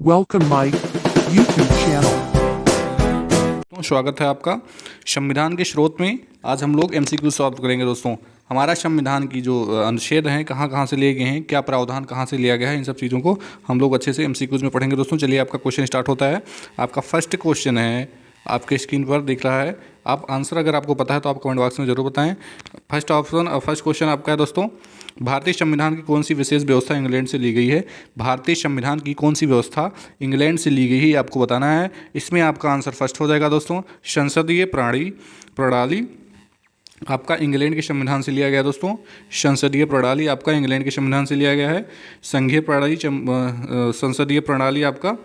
Welcome my YouTube channel. तो स्वागत है आपका संविधान के स्रोत में। आज हम लोग एमसीक्यू सॉल्व करेंगे दोस्तों। हमारा संविधान की जो अनुच्छेद हैं कहाँ कहाँ से लिए गए हैं, क्या प्रावधान कहाँ से लिया गया है, इन सब चीज़ों को हम लोग अच्छे से एमसीक्यूज में पढ़ेंगे दोस्तों। चलिए आपका क्वेश्चन स्टार्ट होता है। आपका फर्स्ट क्वेश्चन है, आपके स्क्रीन पर दिख रहा है। आप आंसर अगर आपको पता है तो आप कमेंट बॉक्स में ज़रूर बताएं। फर्स्ट क्वेश्चन आपका है दोस्तों, भारतीय संविधान की कौन सी विशेष व्यवस्था इंग्लैंड से ली गई है। भारतीय संविधान की कौन सी व्यवस्था इंग्लैंड से ली गई है, आपको बताना है। इसमें आपका आंसर फर्स्ट हो जाएगा दोस्तों, संसदीय प्रणाली आपका इंग्लैंड के संविधान से लिया गया दोस्तों। संसदीय प्रणाली आपका इंग्लैंड के संविधान से लिया गया है। संसदीय प्रणाली आपका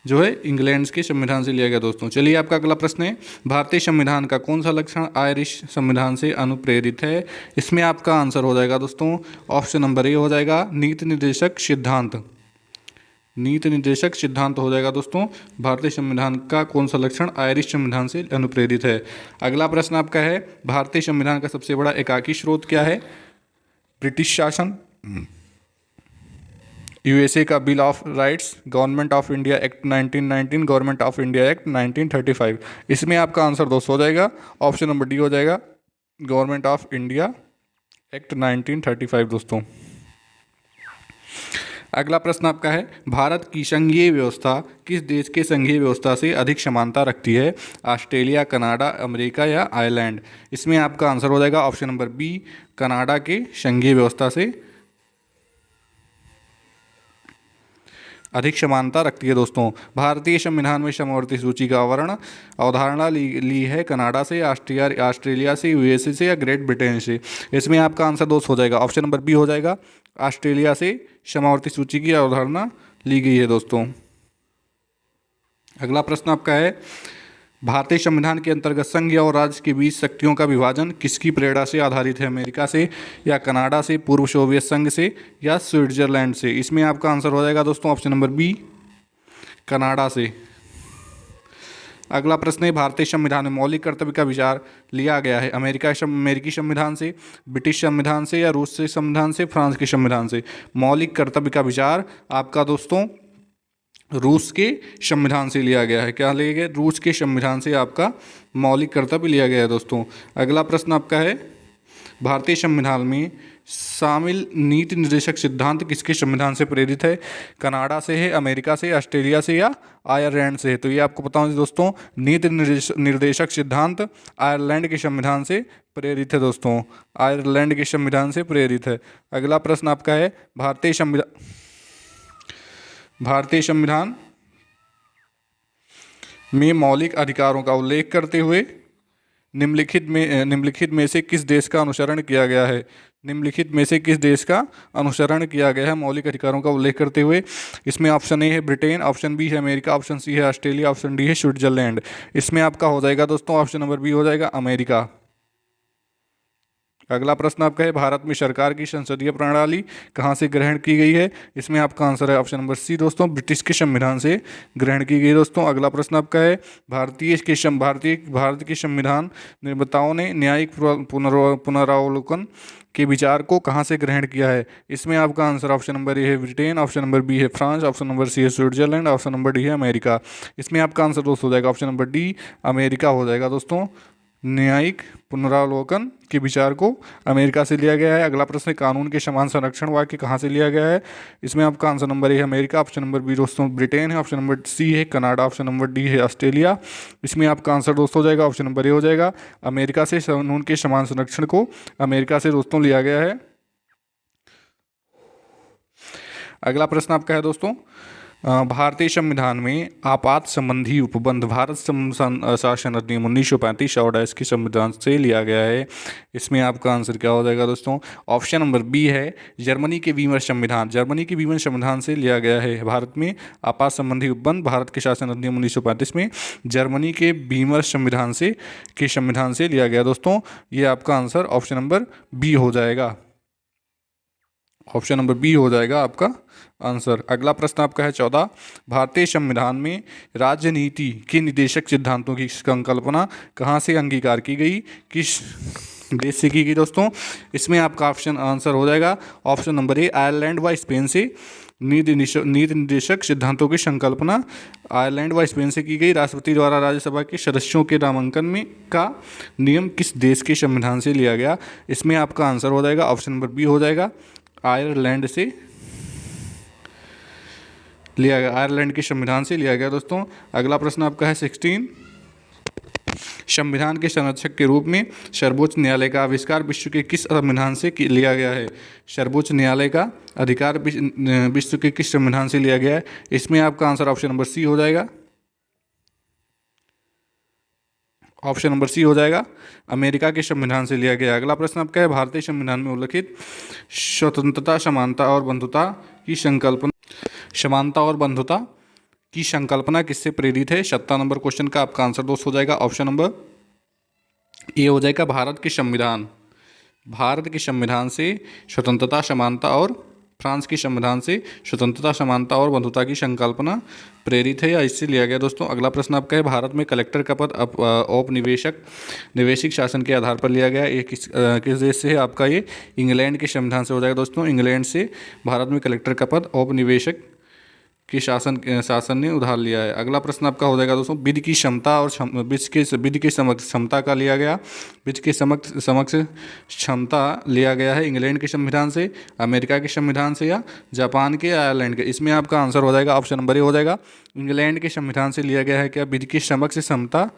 जो है इंग्लैंड के संविधान से लिया गया दोस्तों। चलिए आपका अगला प्रश्न है, भारतीय संविधान का कौन सा लक्षण आयरिश संविधान से अनुप्रेरित है। इसमें आपका आंसर हो जाएगा दोस्तों, ऑप्शन नंबर ए हो जाएगा, नीति निर्देशक सिद्धांत। नीति निर्देशक सिद्धांत हो जाएगा दोस्तों। भारतीय संविधान का कौन सा लक्षण आयरिश संविधान से अनुप्रेरित है। अगला प्रश्न आपका है, भारतीय संविधान का सबसे बड़ा एकाकी स्रोत क्या है। ब्रिटिश शासन, यूएसए का bill of rights, government of India act 1919, government of India act 1935। इसमें आपका आंसर दोस्तों हो जाएगा, ऑप्शन नंबर डी हो जाएगा, गवर्नमेंट ऑफ इंडिया एक्ट 1935 दोस्तों। अगला प्रश्न आपका है, भारत की संघीय व्यवस्था किस देश के संघीय व्यवस्था से अधिक समानता रखती है। ऑस्ट्रेलिया, कनाडा, अमेरिका या आयरलैंड। इसमें आपका आंसर हो जाएगा ऑप्शन नंबर बी, कनाडा के संघीय व्यवस्था से अधिक समानता रखती है दोस्तों। भारतीय संविधान में समवर्ती सूची का अवधारणा ली है कनाडा से, ऑस्ट्रेलिया से, यूएसए से या ग्रेट ब्रिटेन से। इसमें आपका आंसर दोस्त हो जाएगा, ऑप्शन नंबर बी हो जाएगा, ऑस्ट्रेलिया से समवर्ती सूची की अवधारणा ली गई है दोस्तों। अगला प्रश्न आपका है, भारतीय संविधान के अंतर्गत संघ और राज्य के बीच शक्तियों का विभाजन किसकी प्रेरणा से आधारित है। अमेरिका से या कनाडा से, पूर्व सोवियत संघ से या स्विट्जरलैंड से। इसमें आपका आंसर हो जाएगा दोस्तों, ऑप्शन नंबर बी, कनाडा से। अगला प्रश्न है, भारतीय संविधान में मौलिक कर्तव्य का विचार लिया गया है अमेरिकी संविधान से, ब्रिटिश संविधान से या रूस से संविधान से, फ्रांस के संविधान से। मौलिक कर्तव्य का विचार आपका दोस्तों रूस के संविधान से लिया गया है। क्या लिया गया, रूस के संविधान से आपका मौलिक कर्तव्य लिया गया है दोस्तों। अगला प्रश्न आपका है, भारतीय संविधान में शामिल नीति निर्देशक सिद्धांत किसके संविधान से प्रेरित है। कनाडा से है, अमेरिका से, ऑस्ट्रेलिया से या आयरलैंड से है। तो ये आपको पता होगा दोस्तों, नीति निर्देशक सिद्धांत आयरलैंड के संविधान से प्रेरित है दोस्तों, आयरलैंड के संविधान से प्रेरित है। अगला प्रश्न आपका है, भारतीय संविधान में मौलिक अधिकारों का उल्लेख करते हुए निम्नलिखित में से किस देश का अनुसरण किया गया है। निम्नलिखित में से किस देश का अनुसरण किया गया है मौलिक अधिकारों का उल्लेख करते हुए। इसमें ऑप्शन ए है ब्रिटेन, ऑप्शन बी है अमेरिका, ऑप्शन सी है ऑस्ट्रेलिया, ऑप्शन डी है स्विट्जरलैंड। इसमें आपका हो जाएगा दोस्तों, ऑप्शन नंबर बी हो जाएगा, अमेरिका। अगला प्रश्न आपका है, भारत में सरकार की संसदीय प्रणाली कहाँ से ग्रहण की गई है। इसमें आपका आंसर है ऑप्शन नंबर सी दोस्तों, ब्रिटिश के संविधान से ग्रहण की गई दोस्तों। अगला प्रश्न आपका है, भारत के संविधान निर्माताओं ने न्यायिक पुनरावलोकन के विचार को कहाँ से ग्रहण किया है। इसमें आपका आंसर ऑप्शन नंबर ए है ब्रिटेन, ऑप्शन नंबर बी है फ्रांस, ऑप्शन नंबर सी है स्विट्जरलैंड, ऑप्शन नंबर डी है अमेरिका। इसमें आपका आंसर दोस्तों हो जाएगा ऑप्शन नंबर डी, अमेरिका हो जाएगा दोस्तों। न्यायिक पुनरावलोकन के विचार को अमेरिका से लिया गया है। अगला प्रश्न, कानून के समान संरक्षण वाक्य कहाँ से लिया गया है। इसमें आपका आंसर नंबर ए है अमेरिका, ऑप्शन नंबर बी दोस्तों ब्रिटेन है, ऑप्शन नंबर सी है कनाडा, ऑप्शन नंबर डी है ऑस्ट्रेलिया। इसमें आपका आंसर दोस्तों हो जाएगा ऑप्शन नंबर ए हो जाएगा, अमेरिका से कानून के समान संरक्षण को अमेरिका से दोस्तों लिया गया है। अगला प्रश्न आपका है दोस्तों, भारतीय संविधान में आपात संबंधी उपबंध भारत शासन अधिनियम 1935 और इसके संविधान से लिया गया है। इसमें आपका आंसर क्या हो जाएगा दोस्तों, ऑप्शन नंबर बी है जर्मनी के वीमर संविधान। जर्मनी के वीमर संविधान से लिया गया है भारत में आपात संबंधी उपबंध भारत के शासन अधिनियम 1935 में जर्मनी के वीमर संविधान से लिया गया दोस्तों। ये आपका आंसर ऑप्शन नंबर बी हो जाएगा, ऑप्शन नंबर बी हो जाएगा आपका आंसर। अगला प्रश्न आपका है 14, भारतीय संविधान में राजनीति के निदेशक सिद्धांतों की संकल्पना कहाँ से अंगीकार की गई, किस देश से की गई दोस्तों। इसमें आपका ऑप्शन आंसर हो जाएगा ऑप्शन नंबर ए आयरलैंड व स्पेन से। नीति निर्देशक सिद्धांतों की संकल्पना आयरलैंड व स्पेन से की गई। राष्ट्रपति द्वारा राज्यसभा के सदस्यों के नामांकन में का नियम किस देश के संविधान से लिया गया? इसमें आपका आंसर हो जाएगा ऑप्शन नंबर बी हो जाएगा, आयरलैंड से लिया गया, आयरलैंड के संविधान से लिया गया दोस्तों। अगला प्रश्न आपका है 16, संविधान के संरक्षक के रूप में सर्वोच्च न्यायालय का आविष्कार विश्व के किस संविधान से लिया गया है? सर्वोच्च न्यायालय का अधिकार विश्व के किस संविधान से लिया गया है? इसमें आपका आंसर ऑप्शन नंबर सी हो जाएगा, ऑप्शन नंबर सी हो जाएगा, अमेरिका के संविधान से लिया गया। अगला प्रश्न आपका है भारतीय संविधान में उल्लिखित स्वतंत्रता, समानता और बंधुता की संकल्पना, समानता और बंधुता की संकल्पना किससे प्रेरित है? 17 नंबर क्वेश्चन का आपका आंसर दोस्त हो जाएगा ऑप्शन नंबर ए हो जाएगा, भारत के संविधान, भारत के संविधान से स्वतंत्रता, समानता और फ्रांस के संविधान से स्वतंत्रता, समानता और बंधुता की संकल्पना प्रेरित है या इससे लिया गया दोस्तों। अगला प्रश्न आपका है भारत में कलेक्टर का पद औपनिवेशक निवेशिक शासन के आधार पर लिया गया, ये किस देश से है? आपका ये इंग्लैंड के संविधान से हो जाएगा दोस्तों। इंग्लैंड से भारत में कलेक्टर का पद औपनिवेशक के शासन ने उधार लिया है। अगला प्रश्न आपका हो जाएगा दोस्तों विधि की क्षमता और विधि के समक्ष क्षमता का लिया गया, विधि के समक्ष क्षमता लिया गया है इंग्लैंड के संविधान से, अमेरिका के संविधान से या जापान के, आयरलैंड के? इसमें आपका आंसर हो जाएगा ऑप्शन नंबर ए हो जाएगा, इंग्लैंड के संविधान से लिया गया है। क्या विधि की समक्ष क्षमता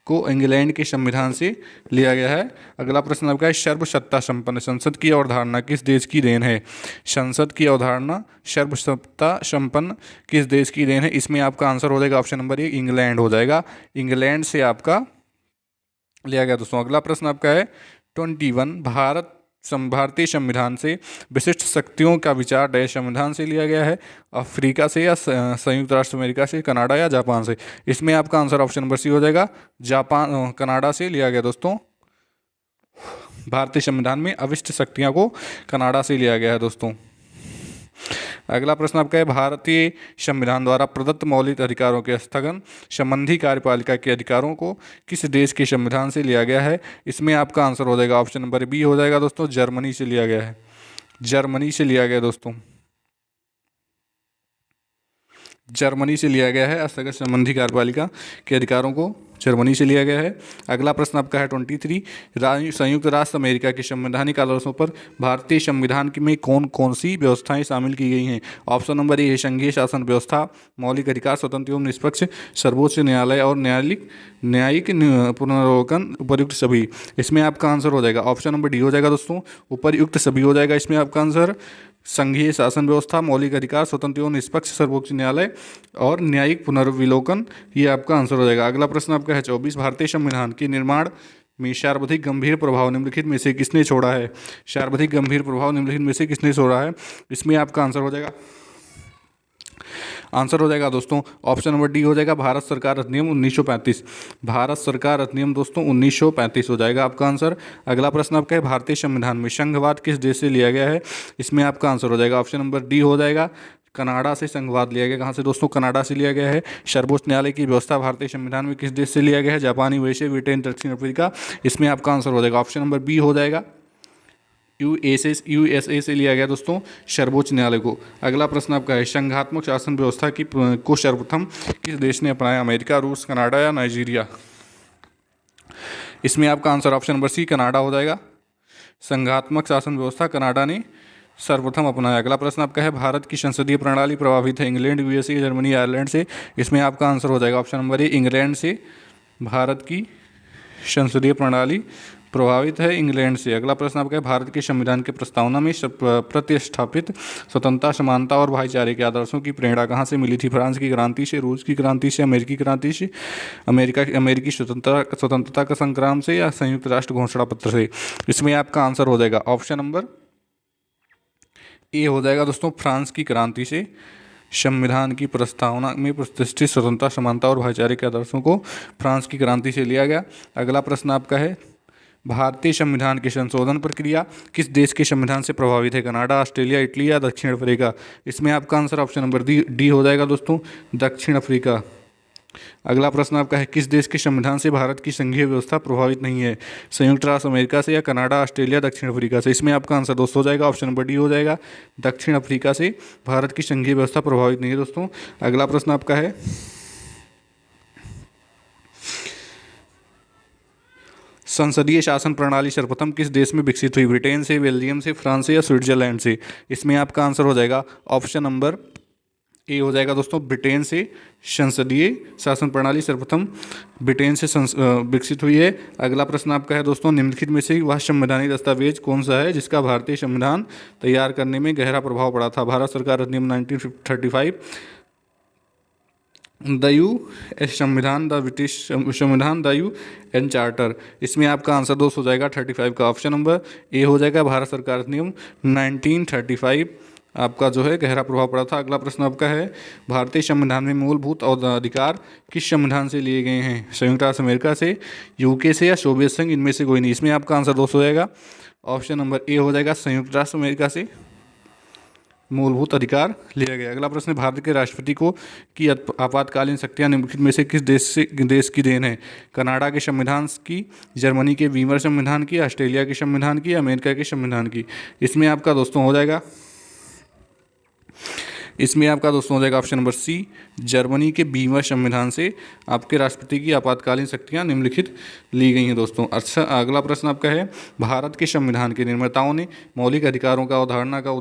को इंग्लैंड के संविधान से लिया गया है। अगला प्रश्न आपका है सर्वसत्ता संपन्न संसद की अवधारणा किस देश की देन है? संसद की अवधारणा सर्वसत्ता संपन्न किस देश की देन है? इसमें आपका आंसर हो जाएगा ऑप्शन नंबर ए, इंग्लैंड हो जाएगा, इंग्लैंड से आपका लिया गया दोस्तों। अगला प्रश्न आपका है 21, भारतीय संविधान से विशिष्ट शक्तियों का विचार डैश संविधान से लिया गया है, अफ्रीका से या संयुक्त राष्ट्र अमेरिका से, कनाडा या जापान से? इसमें आपका आंसर ऑप्शन नंबर सी हो जाएगा, जापान, कनाडा से लिया गया दोस्तों। भारतीय संविधान में अविष्ट शक्तियों को कनाडा से लिया गया है दोस्तों। अगला प्रश्न आपका है भारतीय संविधान द्वारा प्रदत्त मौलिक अधिकारों के स्थगन संबंधी कार्यपालिका के अधिकारों को किस देश के संविधान से लिया गया है? इसमें आपका आंसर हो जाएगा ऑप्शन नंबर बी हो जाएगा दोस्तों, जर्मनी से लिया गया है, जर्मनी से लिया गया दोस्तों, जर्मनी से लिया गया है स्थगन संबंधी कार्यपालिका के अधिकारों को जर्मनी से लिया गया है। अगला प्रश्न आपका है 23, संयुक्त राष्ट्र अमेरिका के संवैधानिक आदर्शों पर भारतीय संविधान में कौन कौन सी व्यवस्थाएं शामिल की गई हैं? ऑप्शन नंबर ए है संघीय शासन व्यवस्था, मौलिक अधिकार, स्वतंत्र एवं निष्पक्ष सर्वोच्च न्यायालय और न्यायिक पुनरावलोकन, उपर्युक्त सभी। इसमें आपका आंसर हो जाएगा ऑप्शन नंबर डी हो जाएगा दोस्तों, उपर्युक्त सभी हो जाएगा। इसमें आपका आंसर संघीय शासन व्यवस्था, मौलिक अधिकार, स्वतंत्र एवं निष्पक्ष सर्वोच्च न्यायालय और न्यायिक पुनर्विलोकन, ये आपका आंसर हो जाएगा। अगला प्रश्न आपका है 24, भारतीय संविधान के निर्माण में सर्वाधिक गंभीर प्रभाव निम्नलिखित में से किसने छोड़ा है? सर्वाधिक गंभीर प्रभाव निम्नलिखित में से किसने छोड़ा है? इसमें आपका आंसर हो जाएगा दोस्तों ऑप्शन नंबर डी हो जाएगा, भारत सरकार अधिनियम 1935, भारत सरकार अधिनियम दोस्तों 1935 हो जाएगा आपका आंसर। अगला प्रश्न आपका है भारतीय संविधान में संघवाद किस देश से लिया गया है? इसमें आपका आंसर हो जाएगा ऑप्शन नंबर डी हो जाएगा, कनाडा से संघवाद लिया गया। कहाँ से दोस्तों? कनाडा से लिया गया है। सर्वोच्च न्यायालय की व्यवस्था भारतीय संविधान में किस देश से लिया गया है? जापानी, यूएसए, ब्रिटेन, दक्षिण अफ्रीका। इसमें आपका आंसर हो जाएगा ऑप्शन नंबर बी हो जाएगा, यूएसए से लिया गया दोस्तों सर्वोच्च न्यायालय को। अगला प्रश्न आपका है संघात्मक शासन व्यवस्था को सर्वप्रथम किस देश ने अपनाया? अमेरिका, रूस, कनाडा या नाइजीरिया? इसमें आपका answer option number C, Canada हो जाएगा। संघात्मक शासन व्यवस्था कनाडा ने सर्वप्रथम अपनाया। अगला प्रश्न आपका है भारत की संसदीय प्रणाली प्रभावित है इंग्लैंड, यूएसए, जर्मनी, आयरलैंड से? इसमें आपका आंसर हो जाएगा ऑप्शन नंबर ए, इंग्लैंड से। भारत की संसदीय प्रणाली प्रभावित है इंग्लैंड से। अगला प्रश्न आपका है भारत के संविधान के प्रस्तावना में प्रतिष्ठापित स्वतंत्रता, समानता और भाईचारे के आदर्शों की प्रेरणा कहाँ से मिली थी? फ्रांस की क्रांति से, रूस की क्रांति से, अमेरिकी क्रांति से, अमेरिकी स्वतंत्रता का संग्राम से या संयुक्त राष्ट्र घोषणा पत्र से? इसमें आपका आंसर हो जाएगा ऑप्शन नंबर ए हो जाएगा दोस्तों, फ्रांस की क्रांति से। संविधान की प्रस्तावना में प्रतिष्ठित स्वतंत्रता, समानता और भाईचारे के आदर्शों को फ्रांस की क्रांति से लिया गया। अगला प्रश्न आपका है भारतीय संविधान की संशोधन प्रक्रिया किस देश के संविधान से प्रभावित है? कनाडा, ऑस्ट्रेलिया, इटली या दक्षिण अफ्रीका? इसमें आपका आंसर ऑप्शन नंबर डी हो जाएगा दोस्तों, दक्षिण अफ्रीका। अगला प्रश्न आपका है, किस देश के संविधान से भारत की संघीय व्यवस्था प्रभावित नहीं है? संयुक्त राष्ट्र अमेरिका से, या कनाडा, ऑस्ट्रेलिया, दक्षिण अफ्रीका से? इसमें आपका आंसर दोस्तों हो जाएगा ऑप्शन नंबर डी हो जाएगा, दक्षिण अफ्रीका से भारत की संघीय व्यवस्था प्रभावित नहीं है दोस्तों। अगला प्रश्न आपका है, संसदीय शासन प्रणाली सर्वप्रथम किस देश में विकसित हुई? ब्रिटेन से, बेल्जियम से, फ्रांस से, या स्विट्जरलैंड से? इसमें आपका आंसर हो जाएगा ऑप्शन नंबर ए हो जाएगा दोस्तों, ब्रिटेन से संसदीय शासन प्रणाली सर्वप्रथम ब्रिटेन से विकसित हुई है। अगला प्रश्न आपका है दोस्तों, निम्नलिखित में से वह संवैधानिक दस्तावेज कौन सा है जिसका भारतीय संविधान तैयार करने में गहरा प्रभाव पड़ा था? भारत सरकार अधिनियम 1935, द यू एस संविधान, द ब्रिटिश संविधान, द यू एन चार्टर? इसमें आपका आंसर दोस्त हो जाएगा 35 का ऑप्शन नंबर ए हो जाएगा, भारत सरकार अधिनियम 1935 आपका जो है गहरा प्रभाव पड़ा था। अगला प्रश्न आपका है, भारतीय संविधान में मूलभूत अधिकार किस संविधान से लिए गए हैं? संयुक्त राष्ट्र अमेरिका से, यूके से, या सोवियत संघ? इनमें से कोई नहीं। इसमें आपका आंसर दोस्त हो जाएगा ऑप्शन नंबर ए हो जाएगा, संयुक्त राष्ट्र अमेरिका से मूलभूत अधिकार लिया गया। अगला प्रश्न, भारत के राष्ट्रपति को की आपातकालीन शक्तियां निम्नलिखित में से किस देश की देन है? कनाडा के संविधान की, जर्मनी के वीमर संविधान की, ऑस्ट्रेलिया के संविधान की, अमेरिका के संविधान की? इसमें आपका दोस्तों हो जाएगा ऑप्शन नंबर सी, जर्मनी के वीमर संविधान से आपके राष्ट्रपति की आपातकालीन शक्तियां निम्नलिखित ली गई हैं दोस्तों। अच्छा, अगला प्रश्न आपका है, भारत के संविधान के निर्माताओं ने मौलिक अधिकारों का अवधारणा का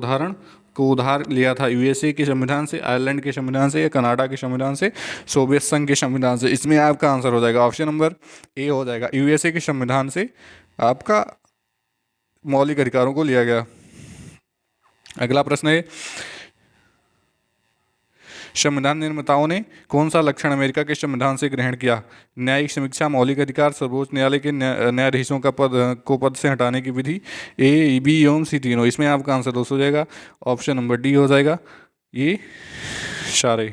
उधार लिया था यूएसए के संविधान से, आयरलैंड के संविधान से, या कनाडा के संविधान से, सोवियत संघ के संविधान से? इसमें आपका आंसर हो जाएगा ऑप्शन नंबर ए हो जाएगा, यूएसए के संविधान से आपका मौलिक अधिकारों को लिया गया। अगला प्रश्न है, संविधान निर्माताओं ने कौन सा लक्षण अमेरिका के संविधान से ग्रहण किया? न्यायिक समीक्षा, मौलिक अधिकार, सर्वोच्च न्यायालय के न्यायाधीशों का पद से हटाने की विधि, ए, बी एवं सी तीनों? इसमें आपका आंसर दोस्तों हो जाएगा ऑप्शन नंबर डी हो जाएगा, ये सारे।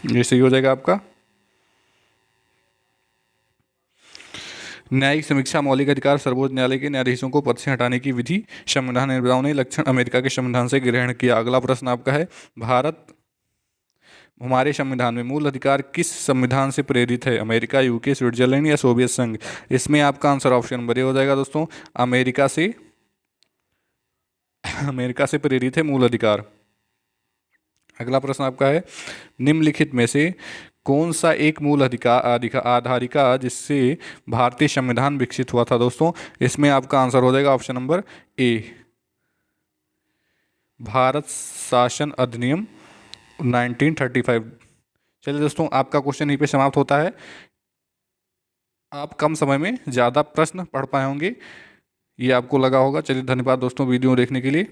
ये सही हो जाएगा आपका। न्यायिक समीक्षा, मौलिक अधिकार, सर्वोच्च न्यायालय के न्यायाधीशों को पद से हटाने की विधि संविधान निर्माताओं ने लक्षण अमेरिका के संविधान से ग्रहण किया। अगला प्रश्न आपका है, हमारे संविधान में मूल अधिकार किस संविधान से प्रेरित है? अमेरिका, यूके, स्विट्जरलैंड, या सोवियत संघ? इसमें आपका आंसर ऑप्शन नंबर ए हो जाएगा दोस्तों, अमेरिका से प्रेरित है मूल अधिकार। अगला प्रश्न आपका है, निम्नलिखित में से कौन सा एक मूल आधारिका जिससे भारतीय संविधान विकसित हुआ था दोस्तों? इसमें आपका आंसर हो जाएगा ऑप्शन नंबर ए, भारत शासन अधिनियम 1935। चलिए दोस्तों, आपका क्वेश्चन यहीं पे समाप्त होता है। आप कम समय में ज़्यादा प्रश्न पढ़ पाए होंगे, ये आपको लगा होगा। चलिए, धन्यवाद दोस्तों वीडियो देखने के लिए।